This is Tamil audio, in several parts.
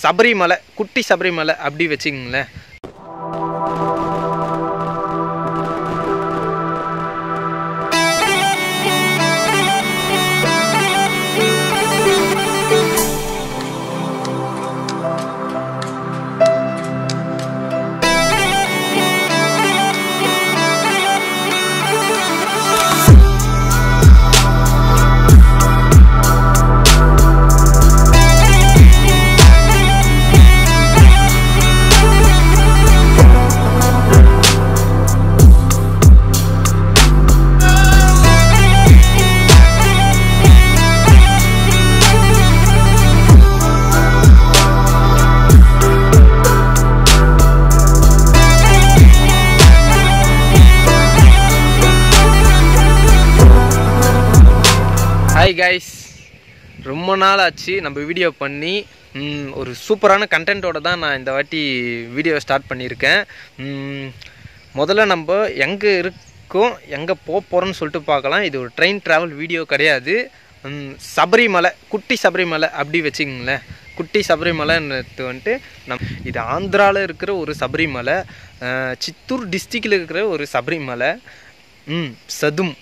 சபரிமலை, குட்டி சபரிமலை அப்படி வச்சுக்கங்களேன். ஹாய் கைஸ், ரொம்ப நாள் ஆச்சு நம்ம வீடியோ பண்ணி. ஒரு சூப்பரான கண்டென்ட்டோட தான் நான் இந்த வாட்டி வீடியோ ஸ்டார்ட் பண்ணியிருக்கேன். முதல்ல நம்ம எங்கே இருக்கோம், எங்கே போகிறோன்னு சொல்லிட்டு பார்க்கலாம். இது ஒரு ட்ரெயின் ட்ராவல் வீடியோ கிடையாது. சபரிமலை, குட்டி சபரிமலை அப்படி வச்சுக்கங்களேன். குட்டி சபரிமலைன்றது வந்துட்டு இது ஆந்திராவில் இருக்கிற ஒரு சபரிமலை, சித்தூர் டிஸ்ட்ரிக்டில் இருக்கிற ஒரு சபரிமலை, சதும்.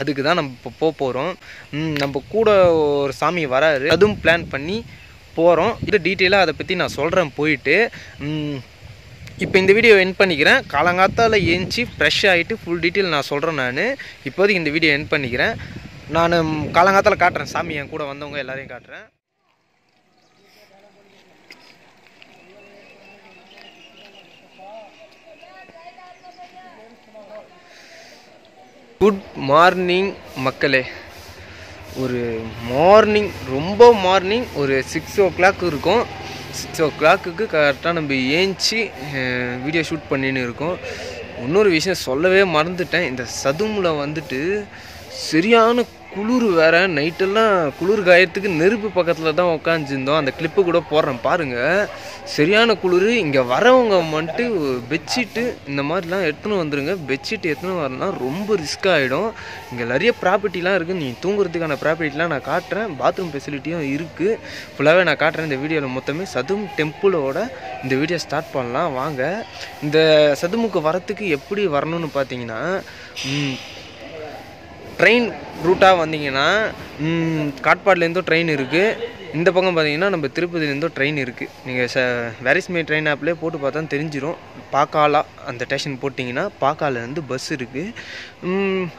அதுக்கு தான் நம்ம இப்போ போக போகிறோம். நம்ம கூட ஒரு சாமி வராரு, அதுவும் பிளான் பண்ணி போகிறோம். இது டீட்டெயிலாக அதை பற்றி நான் சொல்கிறேன் போயிட்டு. இப்போ இந்த வீடியோ எண்ட் பண்ணிக்கிறேன். காலங்காத்தால் ஏஞ்சி ஃப்ரெஷ் ஆகிட்டு ஃபுல் டீட்டெயில் நான் சொல்கிறேன். நான் இப்போதைக்கு இந்த வீடியோ எண்ட் பண்ணிக்கிறேன். நான் காலங்காத்தால் காட்டுறேன், சாமி என் கூட வந்தவங்க எல்லாரையும் காட்டுறேன். குட் மார்னிங் மக்களே. ஒரு மார்னிங், ரொம்ப மார்னிங், ஒரு 6 o'clock இருக்கும். 6 o'clock கரெக்டாக நம்ம ஏஞ்சி வீடியோ ஷூட் பண்ணின்னு இருக்கோம். இன்னொரு விஷயம் சொல்லவே மறந்துட்டேன். இந்த சதுமில் வந்துட்டு சரியான குளிர் வேறு. நைட்டெல்லாம் குளிர் காயத்துக்கு நெருப்பு பக்கத்தில் தான் உட்காந்துருந்தோம். அந்த கிளிப்பு கூட போடுறேன் பாருங்கள். சரியான குளிர். இங்கே வரவங்க வந்துட்டு பெட்ஷீட்டு இந்த மாதிரிலாம் எடுத்துன்னு வந்துடுங்க. பெட்ஷீட் எடுத்துன்னு வரலாம், ரொம்ப ரிஸ்க் ஆகிடும். இங்கே நிறைய ப்ராப்பர்ட்டிலாம் இருக்குது. நீ தூங்குறதுக்கான ப்ராப்பர்ட்டிலாம் நான் காட்டுறேன். பாத்ரூம் ஃபெசிலிட்டியும் இருக்குது. ஃபுல்லாகவே நான் காட்டுறேன் இந்த வீடியோவில். மொத்தமே சதும் டெம்பிளோட இந்த வீடியோ ஸ்டார்ட் பண்ணலாம் வாங்க. இந்த சதுமுக்கு வரத்துக்கு எப்படி வரணும்னு பார்த்தீங்கன்னா, ட்ரெயின் ரூட்டாக வந்தீங்கன்னா காட்பாடிலேருந்தும் ட்ரெயின் இருக்குது. இந்த பக்கம் பார்த்தீங்கன்னா நம்ம திருப்பதிலேருந்தும் ட்ரெயின் இருக்குது. நீங்கள் வேரிஸ்மே ட்ரெயின் ஆப்லேயே போட்டு பார்த்தா தெரிஞ்சிடும். பாக்காலா அந்த ஸ்டேஷன் போட்டிங்கன்னா பாக்காலேருந்து பஸ் இருக்குது.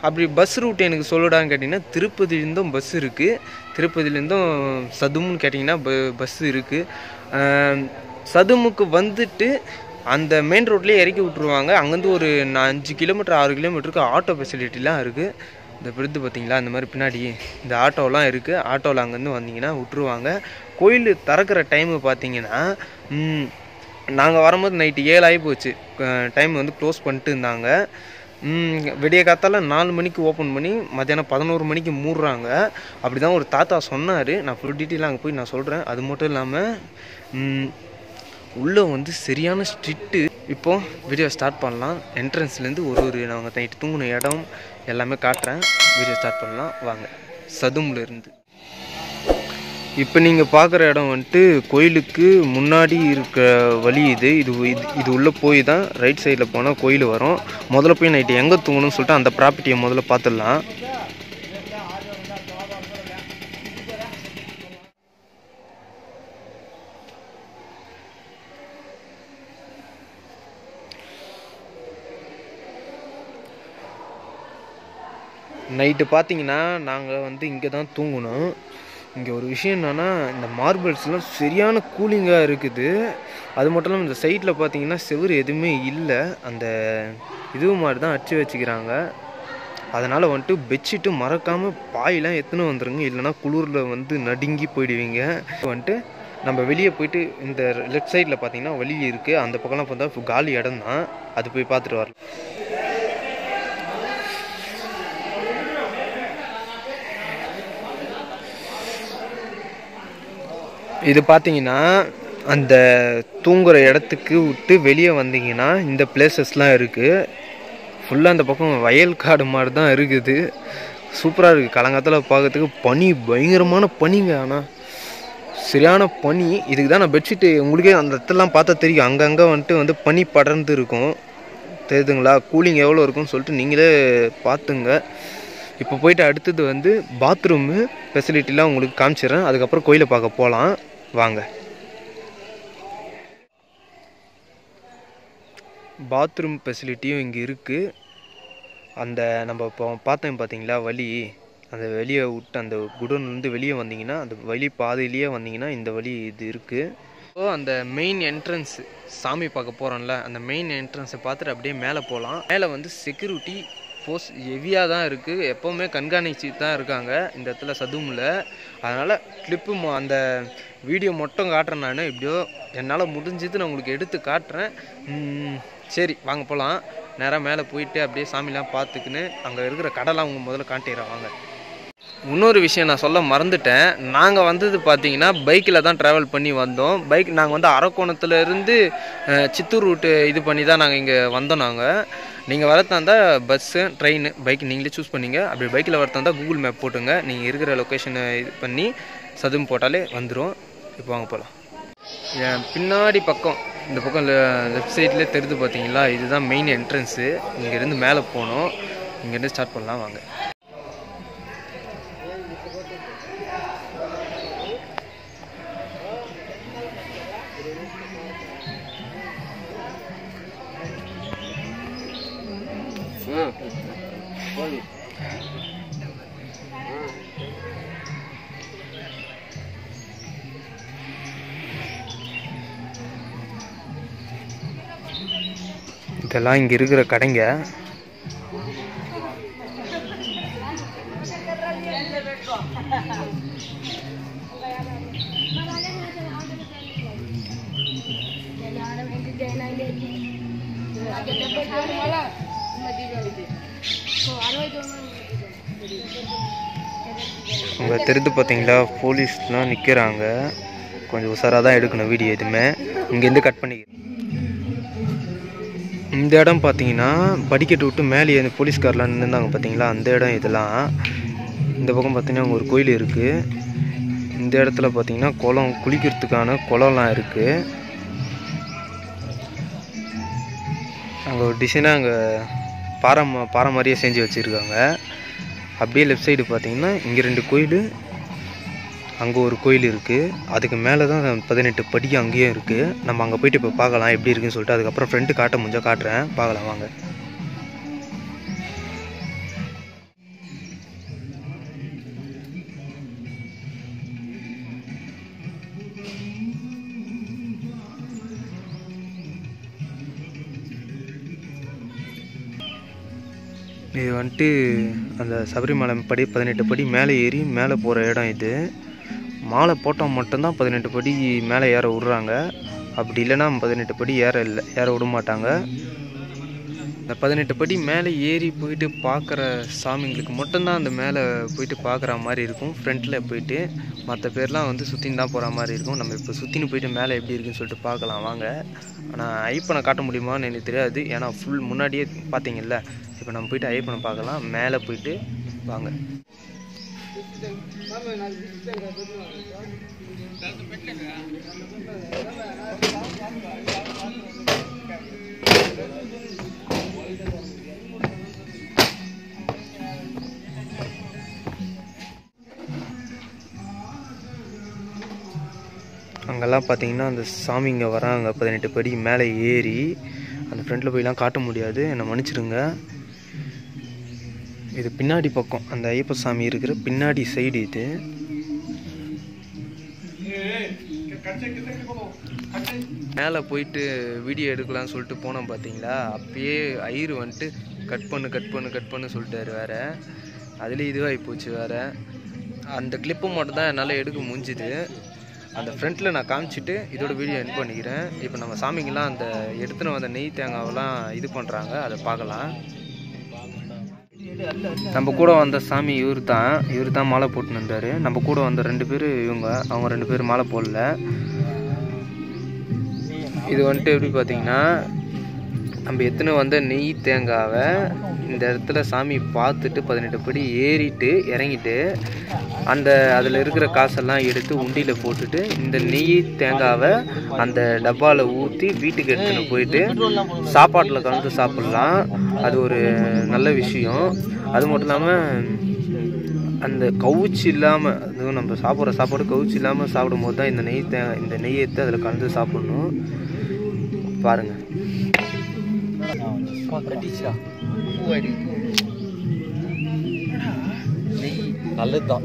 அப்படி பஸ் ரூட் எனக்கு சொல்லுடான்னு கேட்டிங்கன்னா, திருப்பதிலேருந்தும் பஸ் இருக்குது. திருப்பதிலேருந்தும் சதும்னு கேட்டிங்கன்னா பஸ் இருக்குது. சதுமுக்கு வந்துட்டு அந்த மெயின் ரோட்லேயே இறக்கி விட்ருவாங்க. அங்கேருந்து ஒரு 5 கிலோமீட்டர் 6 கிலோமீட்டருக்கு ஆட்டோ ஃபெசிலிட்டிலாம் இருக்குது. இந்த விருது பார்த்திங்களா, அந்த மாதிரி பின்னாடி இந்த ஆட்டோலாம் இருக்குது. ஆட்டோவில் அங்கேருந்து வந்தீங்கன்னா விட்ருவாங்க. கோயில் திறக்கிற டைமு பார்த்தீங்கன்னா, நாங்கள் வரும்போது நைட்டு 7 ஆகி போச்சு. டைம் வந்து க்ளோஸ் பண்ணிட்டு இருந்தாங்க. விடிய காத்தால 4 மணிக்கு ஓப்பன் பண்ணி மத்தியானம் 11 மணிக்கு மூடுறாங்க. அப்படி தான் ஒரு தாத்தா சொன்னார். நான் ஃபுல் டீட்டெயிலாக அங்கே போய் நான் சொல்கிறேன். அது மட்டும் இல்லாமல் உள்ளே வந்து சரியான ஸ்ட்ரிக்ட்டு. இப்போது வீடியோ ஸ்டார்ட் பண்ணலாம். என்ட்ரன்ஸ்லேருந்து ஒரு நாங்கள் நைட்டு தூங்கின இடம் எல்லாமே காட்டுறேன். வீடியோ ஸ்டார்ட் பண்ணலாம் வாங்க. சதும்லேருந்து இப்போ நீங்கள் பார்க்குற இடம் வந்துட்டு கோயிலுக்கு முன்னாடி இருக்கிற வழி. இது உள்ளே போய் தான் ரைட் சைடில் போனால் கோயில் வரும். முதல்ல போய் நைட்டு எங்கே தூங்கணும்னு சொல்லிட்டு அந்த ப்ராப்பர்ட்டியை முதல்ல பார்த்துடலாம். நைட்டு பார்த்தீங்கன்னா நாங்கள் வந்து இங்கே தான் தூங்கணும். இங்கே ஒரு விஷயம் என்னென்னா, இந்த மார்பிள்ஸ்லாம் சரியான கூலிங்காக இருக்குது. அது மட்டும் இல்லாமல் இந்த சைட்டில் பார்த்தீங்கன்னா செவுரு எதுவுமே இல்லை. அந்த இது மாதிரி தான் அடிச்சு வச்சுக்கிறாங்க. அதனால் வந்துட்டு பெட்ஷீட்டு மறக்காமல் பாயெலாம் எடுத்துன்னு வந்துடுங்க. இல்லைனா குளிரில் வந்து நடுங்கி போயிடுவீங்க. வந்துட்டு நம்ம வெளியே போயிட்டு இந்த லெஃப்ட் சைடில் பார்த்தீங்கன்னா வழி இருக்குது. அந்த பக்கம்லாம் பார்த்தா காலி இடம் தான். அது போய் பார்த்துட்டு வரலாம். இது பார்த்தீங்கன்னா அந்த தூங்குகிற இடத்துக்கு விட்டு வெளியே வந்தீங்கன்னா இந்த பிளேசஸ்லாம் இருக்குது. ஃபுல்லாக அந்த பக்கம் வயல் காடு மாதிரி தான் இருக்குது. சூப்பராக இருக்குது. காலங்காலத்தில் பார்க்கறதுக்கு பனி, பயங்கரமான பனிங்க. ஆனால் சரியான பனி. இதுக்கு தான் நான் பெட்ஷீட்டு உங்களுக்கே அந்த இடத்துலாம் பார்த்தா தெரியும், அங்கங்கே வந்துட்டு பனி படர்ந்து இருக்கும், தெரியுதுங்களா? கூலிங் எவ்வளோ இருக்குன்னு சொல்லிட்டு நீங்களே பார்த்துங்க. இப்போ போயிட்டு அடுத்தது பாத்ரூமு ஃபெசிலிட்டிலாம் உங்களுக்கு காமிச்சிடுறேன். அதுக்கப்புறம் கோயிலை பார்க்க போகலாம் வாங்க. பாத்ரூம் ஃபெசிலிட்டியும் இங்கே இருக்குது. அந்த நம்ம இப்போ பார்த்தோம் பார்த்தீங்களா வழி, அந்த வெளியே விட்டு அந்த குடோன்லேருந்து வெளியே வந்தீங்கன்னா அந்த வழி பாதையிலேயே வந்தீங்கன்னா இந்த வழி இது இருக்குது. ஸோ அந்த மெயின் என்ட்ரன்ஸு சாமி பார்க்க போகிறோம்ல, அந்த மெயின் என்ட்ரன்ஸை பார்த்துட்டு அப்படியே மேலே போகலாம். மேலே செக்யூரிட்டி ஃபோர்ஸ் ஹெவியாக தான் இருக்குது, எப்போவுமே கண்காணிச்சு தான் இருக்காங்க இந்த இடத்துல சதுமில். அதனால் கிளிப்பு அந்த வீடியோ மட்டும் காட்டுறேன் நான், எப்படியோ என்னால் முடிஞ்சது நான் உங்களுக்கு எடுத்து காட்டுறேன். சரி வாங்க போகலாம். நேராக மேலே போயிட்டு அப்படியே சாமிலாம் பார்த்துக்கின்னு அங்கே இருக்கிற கடைலாம் அவங்க முதல்ல காட்டிடுறேன் வாங்க. இன்னொரு விஷயம் நான் சொல்ல மறந்துட்டேன். நாங்கள் வந்தது பார்த்தீங்கன்னா பைக்கில் தான் ட்ராவல் பண்ணி வந்தோம். நாங்கள் அரக்கோணத்துலேருந்து சித்தூர் ரூட்டு இது பண்ணி தான் நாங்கள் இங்கே வந்தோம். நீங்கள் வரத்தா இருந்தால் பஸ்ஸு ட்ரெயின் பைக் நீங்களே சூஸ் பண்ணிங்க. அப்படி பைக்கில் வரத்தா இருந்தால் கூகுள் மேப் போட்டுங்க, நீங்கள் இருக்கிற லொக்கேஷனை இது பண்ணி சதும் போட்டாலே வந்துடும். இப்போ வாங்க போகலாம். என் பின்னாடி பக்கம் இந்த பக்கம் லெஃப்ட் சைட்லேயே தெரிஞ்சு பார்த்தீங்களா, இதுதான் மெயின் என்ட்ரன்ஸு. இங்கேருந்து மேலே போகணும், இங்கேருந்து ஸ்டார்ட் பண்ணலாம் வாங்க. இதெல்லாம் இங்கே இருக்கிற கடைங்க. உங்க தெரிந்து பார்த்தீங்களா, போலீஸ்லாம் நிற்கிறாங்க. கொஞ்சம் உஷாராக தான் எடுக்கணும் வீடியோ எதுவுமே. இங்கேருந்து கட் பண்ணி இந்த இடம் பார்த்தீங்கன்னா படிக்கட்டு விட்டு மேலே அந்த போலீஸ்காரெலாம் நின்றுந்தாங்க பார்த்தீங்களா, அந்த இடம் இதெல்லாம். இந்த பக்கம் பார்த்தீங்கன்னா அங்கே ஒரு கோயில் இருக்குது. இந்த இடத்துல பார்த்தீங்கன்னா குளம், குளிக்கிறதுக்கான குளம்லாம் இருக்குது. அங்கே ஒரு டிசைனாக அங்கே பாறை மாதிரியே செஞ்சு வச்சுருக்காங்க. அப்படியே லெஃப்ட் சைடு பார்த்தீங்கன்னா இங்கே 2 கோயில், அங்கே ஒரு கோயில் இருக்குது. அதுக்கு மேலே தான் 18 படி அங்கேயும் இருக்குது. நம்ம அங்கே போய்ட்டு இப்போ பார்க்கலாம் எப்படி இருக்குன்னு சொல்லிட்டு. அதுக்கப்புறம் ஃப்ரெண்டு காட்ட முடிஞ்சால் காட்டுறேன், பார்க்கலாம் வாங்க. இது அந்த சபரிமலை படி 18 படி மேலே ஏறி மேலே போகிற இடம் இது. மாலை போட்டால் மட்டும்தான் 18 படி மேலே ஏற விட்றாங்க. அப்படி இல்லைன்னா 18 படி ஏற விட மாட்டாங்க. இந்த 18 படி மேலே ஏறி போயிட்டு பார்க்குற சாமிங்களுக்கு மட்டும்தான் அந்த மேலே போயிட்டு பார்க்குற மாதிரி இருக்கும். ஃப்ரண்ட்டில் போயிட்டு மற்ற பேர்லாம் சுற்றின்னு தான் போகிற மாதிரி இருக்கும். நம்ம இப்போ சுற்றின்னு போயிட்டு மேலே எப்படி இருக்குன்னு சொல்லிட்டு பார்க்கலாம் வாங்க. ஆனால் ஐப்பனை காட்ட முடியுமான்னு எனக்கு தெரியாது, ஏன்னா ஃபுல் முன்னாடியே பார்த்தீங்கல்ல. இப்போ நம்ம போயிட்டு ஐப்பனை பார்க்கலாம், மேலே போயிட்டு வாங்க. அங்கெல்லாம் பார்த்தீங்கன்னா அந்த சாமிங்க வராங்க 18 படி மேலே ஏறி. அந்த ஃப்ரண்ட்டில் போய்லாம் காட்ட முடியாது, என்னை மன்னிச்சிடுங்க. இது பின்னாடி பக்கம், அந்த ஐயப்ப சாமி இருக்கிற பின்னாடி சைடு இது. மேலே போயிட்டு வீடியோ எடுக்கலாம்னு சொல்லிட்டு போனோம் பார்த்தீங்களா, அப்பயே ஐயர் கட் பண்ணு சொல்லிட்டாரு வேறு. அதுலேயே இதுவாகி போச்சு வேறு. அந்த கிளிப்பு மட்டும் தான் என்னால் எடுக்க முடிஞ்சுது. அந்த ஃப்ரண்ட்டில் நான் காமிச்சிட்டு இதோட வீடியோ எண்ட் பண்ணிக்கிறேன். இப்போ நம்ம சாமிங்கெல்லாம் அந்த எடுத்துன்னு வந்த நெய் தேங்காவெல்லாம் இது பண்ணுறாங்க, அதை பார்க்கலாம். நம்ம கூட வந்த சாமி இவர் தான் மாலை போட்டுன்னு இருந்தார். நம்ம கூட வந்த 2 பேர் அவங்க 2 பேர் மாலை போடல. இது எப்படி பார்த்தீங்கன்னா, நம்ம எத்தனை வந்த நெய் தேங்காவை இந்த இடத்துல சாமி பார்த்துட்டு 18 படி ஏறிட்டு இறங்கிட்டு அதில் இருக்கிற காசெல்லாம் எடுத்து உண்டியில் போட்டுட்டு இந்த நெய் தேங்காவை அந்த டப்பாவில் ஊற்றி வீட்டுக்கு எடுத்துகிட்டு போயிட்டு சாப்பாட்டில் கலந்து சாப்பிட்லாம். அது ஒரு நல்ல விஷயம். அது மட்டும் இல்லாமல் அந்த கவுச்சி இல்லாமல், அதுவும் நம்ம சாப்பிட்ற சாப்பாடு கவுச்சி இல்லாமல் சாப்பிடும் போது தான் இந்த நெய் எடுத்து அதில் கலந்து சாப்பிட்ணும். பாருங்கள், நெய் நல்லது தான்.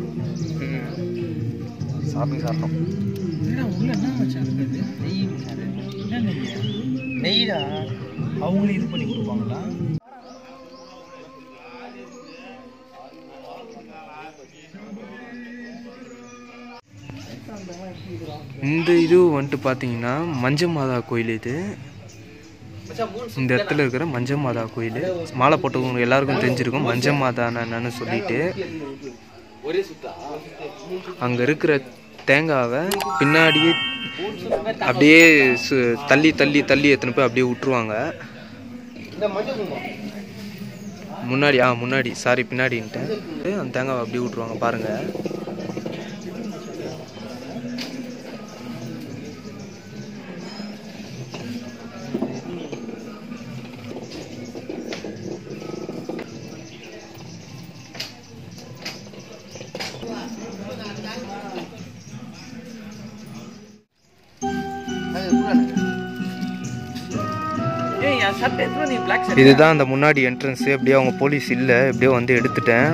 சாமி சாப்பிட்டோம். நெய்டா அவங்களே இது பண்ணி கொடுப்பாங்களா? இந்த இது வந்துட்டு பார்த்தீங்கன்னா மஞ்ச மாதா கோயில். இது இந்த இடத்துல இருக்கிற மஞ்ச மாதா கோயில். மாலை போட்டவங்க எல்லாருக்கும் தெரிஞ்சிருக்கும் மஞ்ச மாதா என்னன்னு சொல்லிட்டு. அங்கே இருக்கிற தேங்காவை பின்னாடியே அப்படியே தள்ளி தள்ளி தள்ளி எத்தனை போய் அப்படியே விட்டுருவாங்க. முன்னாடி சாரி பின்னாடின்ட்டு அந்த தேங்காவை அப்படியே விட்டுருவாங்க. பாருங்கள், இதுதான் அந்த முன்னாடி என்ட்ரன்ஸ். எப்படியே அவங்க போலீஸ் இல்லை, எப்படியோ வந்து எடுத்துட்டேன்.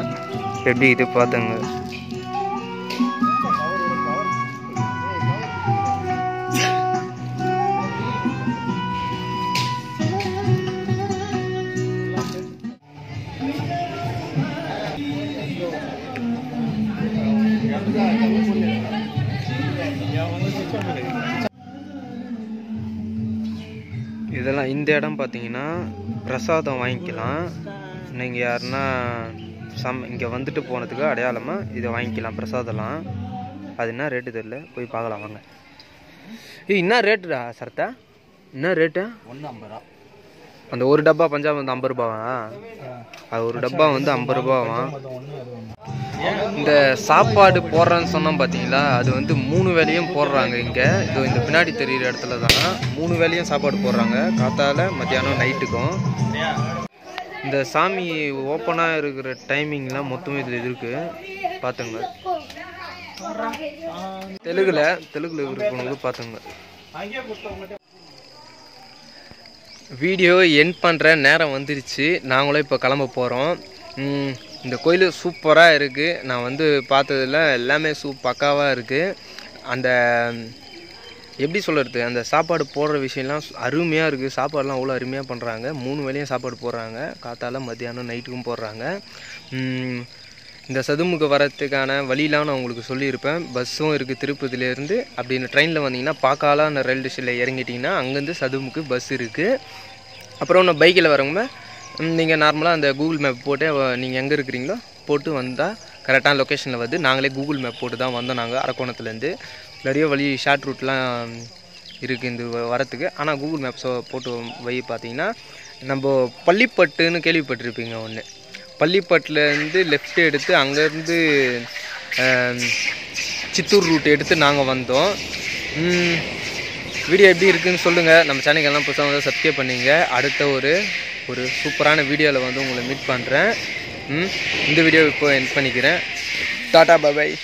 எப்படி இது பார்த்துங்க. இதெல்லாம் இந்த இடம் பார்த்தீங்கன்னா பிரசாதம் வாங்கிக்கலாம். நீங்கள் யாருன்னா இங்கே வந்துட்டு போனதுக்கு அடையாளமாக இதை வாங்கிக்கலாம் பிரசாதம்லாம். அது என்ன ரேட்டு தெரியல, போய் பார்க்கலாம் வாங்க. என்ன ரேட்டுடா சரத்தா? என்ன ரேட்டு? 150. அந்த ஒரு டப்பா பஞ்சாப் வந்து 50 ரூபாவா? அது ஒரு டப்பா வந்து 50 ரூபாவா? இந்த சாப்பாடு போடுறேன்னு சொன்னோம் பார்த்தீங்களா, அது வந்து 3 வேளையும் போடுறாங்க இங்கே. இந்த பின்னாடி தெரிகிற இடத்துல தான் 3 வேளையும் சாப்பாடு போடுறாங்க. காத்தால மத்தியானம் நைட்டுக்கும். இந்த சாமி ஓப்பனாக இருக்கிற டைமிங்லாம் மொத்தமே இதில் இருக்குது, பார்த்துங்க. தெலுங்குல இருக்கிறவங்க பார்த்துங்க. வீடியோ எண்ட் பண்ணுற நேரம் வந்துருச்சு. நாங்களும் இப்போ கிளம்ப போகிறோம். இந்த கோயில் சூப்பராக இருக்குது. நான் வந்து பார்த்ததில் எல்லாமே பக்காவாக இருக்குது. அந்த எப்படி சொல்கிறது, அந்த சாப்பாடு போடுற விஷயம்லாம் அருமையாக இருக்குது. சாப்பாடுலாம் அவ்வளோ அருமையாக பண்ணுறாங்க. 3 வேளையும் சாப்பாடு போடுறாங்க. காத்தால மத்தியானம் நைட்டுக்கும் போடுறாங்க. இந்த சதுமுக வரத்துக்கான வழியெலாம் நான் உங்களுக்கு சொல்லியிருப்பேன். பஸ்ஸும் இருக்குது திருப்பதியிலேருந்து. அப்படின்னு ட்ரெயினில் வந்தீங்கன்னா பாக்கால அந்த ரயில்வே ஸ்டேஷனில் இறங்கிட்டிங்கன்னா அங்கேருந்து சதுமுக்கு பஸ் இருக்குது. அப்புறம் நான் பைக்கில் வரவங்க நீங்கள் நார்மலாக அந்த கூகுள் மேப் போட்டு நீங்கள் எங்கே இருக்கிறீங்களோ போட்டு வந்தால் கரெக்டான லொக்கேஷனில் வந்து நாங்களே கூகுள் மேப் போட்டு தான் வந்தோம். நாங்கள் அரக்கோணத்துலேருந்து நிறைய வழி ஷார்ட் ரூட்லாம் இருக்குது இந்த வரத்துக்கு. ஆனால் கூகுள் மேப்ஸை போட்டு பார்த்தீங்கன்னா நம்ம பள்ளிப்பட்டுன்னு கேள்விப்பட்டிருப்பீங்க ஒன்று. பள்ளிப்பட்டுலேருந்து லெஃப்ட் எடுத்து அங்கேருந்து சித்தூர் ரூட் எடுத்து நாங்கள் வந்தோம். வீடியோ எப்படி இருக்குதுன்னு சொல்லுங்கள். நம்ம சேனலுக்கெல்லாம் புதுசாக வந்து சப்ஸ்கிரைப் பண்ணிங்க. அடுத்த ஒரு சூப்பரான வீடியோவில் வந்து உங்களை மீட் பண்ணுறேன். இந்த வீடியோ இப்போ எண்ட் பண்ணிக்கிறேன். டாடா பாய்.